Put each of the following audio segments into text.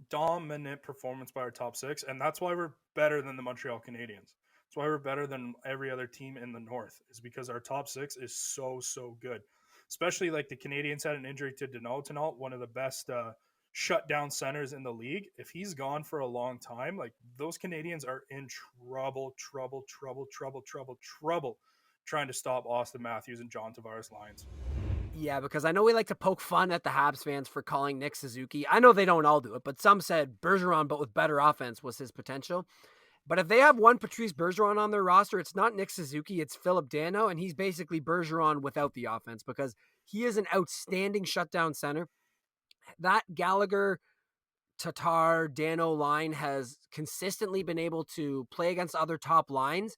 Dominant performance by our top six, and that's why we're better than the Montreal Canadiens. That's why we're better than every other team in the North, is because our top six is so good. Especially like the Canadians had an injury to Deneau tonight, one of the best shutdown centers in the league. If he's gone for a long time, like those Canadians are in trouble trying to stop Austin Matthews and John Tavares lines. Yeah, because I know we like to poke fun at the Habs fans for calling Nick Suzuki. I know they don't all do it, but some said Bergeron, but with better offense, was his potential. But if they have one Patrice Bergeron on their roster, it's not Nick Suzuki, it's Philip Dano, and he's basically Bergeron without the offense because he is an outstanding shutdown center. That Gallagher, Tatar, Dano line has consistently been able to play against other top lines,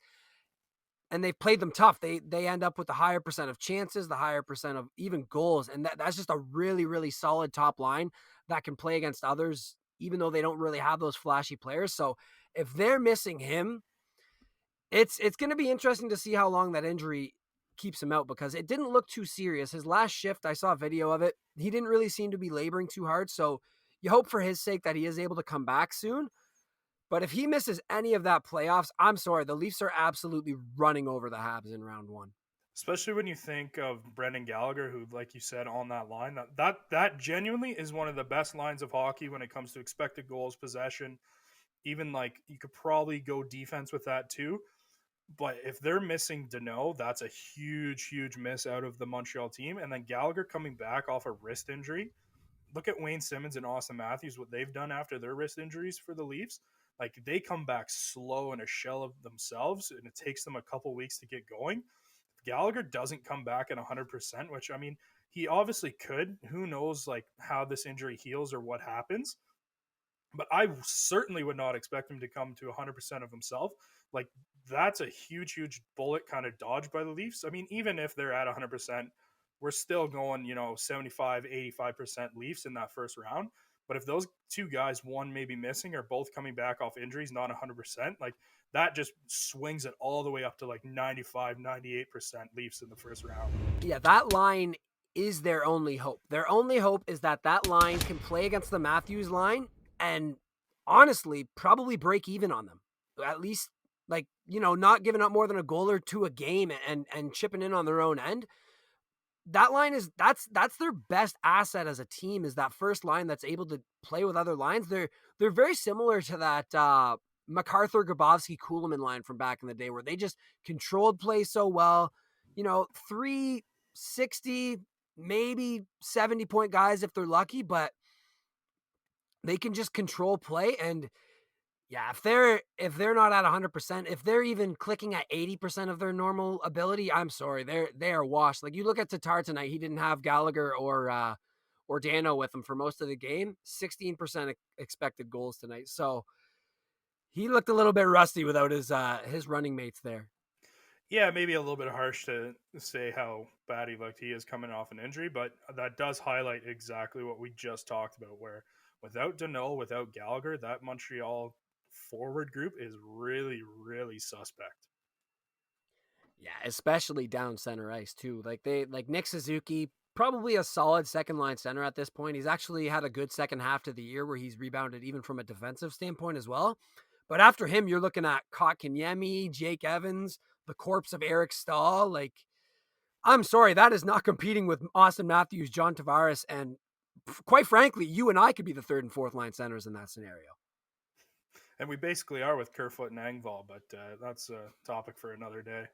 and they've played them tough. They end up with the higher percent of chances, the higher percent of even goals, and that's just a really solid top line that can play against others, even though they don't really have those flashy players. So if they're missing him, it's going to be interesting to see how long that injury keeps him out, because it didn't look too serious. His last shift, I saw a video of it. He didn't really seem to be laboring too hard. So you hope for his sake that he is able to come back soon. But if he misses any of that playoffs, I'm sorry, the Leafs are absolutely running over the Habs in round one. Especially when you think of Brendan Gallagher, who, like you said, on that line, that genuinely is one of the best lines of hockey when it comes to expected goals, possession. Even like you could probably go defense with that too. But if they're missing Deneau, that's a huge miss out of the Montreal team. And then Gallagher coming back off a wrist injury. Look at Wayne Simmons and Austin Matthews, what they've done after their wrist injuries for the Leafs. Like they come back slow in a shell of themselves, and it takes them a couple weeks to get going. If Gallagher doesn't come back at 100%, which I mean, he obviously could. Who knows like how this injury heals or what happens. But I certainly would not expect him to come to 100% of himself. Like that's a huge bullet kind of dodge by the Leafs. I mean, even if they're at 100%, we're still going, 75, 85% Leafs in that first round. But if those two guys, one maybe missing or both coming back off injuries, not 100%, like that just swings it all the way up to like 95, 98% Leafs in the first round. Yeah, that line is their only hope. Their only hope is that line can play against the Matthews line and honestly probably break even on them. At least not giving up more than a goal or two a game and chipping in on their own end. That line that's their best asset as a team, is that first line that's able to play with other lines. They're very similar to that MacArthur, Grabowski, Kuhlman line from back in the day, where they just controlled play so well. 360, maybe 70-point guys if they're lucky, but they can just control play. And yeah, if they're not at 100%, if they're even clicking at 80% of their normal ability, I'm sorry, they are washed. Like you look at Tatar tonight, he didn't have Gallagher or Dano with him for most of the game. 16% expected goals tonight, so he looked a little bit rusty without his running mates there. Yeah, maybe a little bit harsh to say how bad he looked. He is coming off an injury, but that does highlight exactly what we just talked about, where without Deneau, without Gallagher, that Montreal forward group is really suspect. Yeah, especially down center ice too. Like Nick Suzuki, probably a solid second line center at this point. He's actually had a good second half to the year where he's rebounded even from a defensive standpoint as well. But after him, you're looking at Kotkaniemi, Jake Evans, the corpse of Eric Stahl. Like, I'm sorry, that is not competing with Austin Matthews, John Tavares, and quite frankly, you and I could be the third and fourth line centers in that scenario. And we basically are with Kerfoot and Engvall, but that's a topic for another day.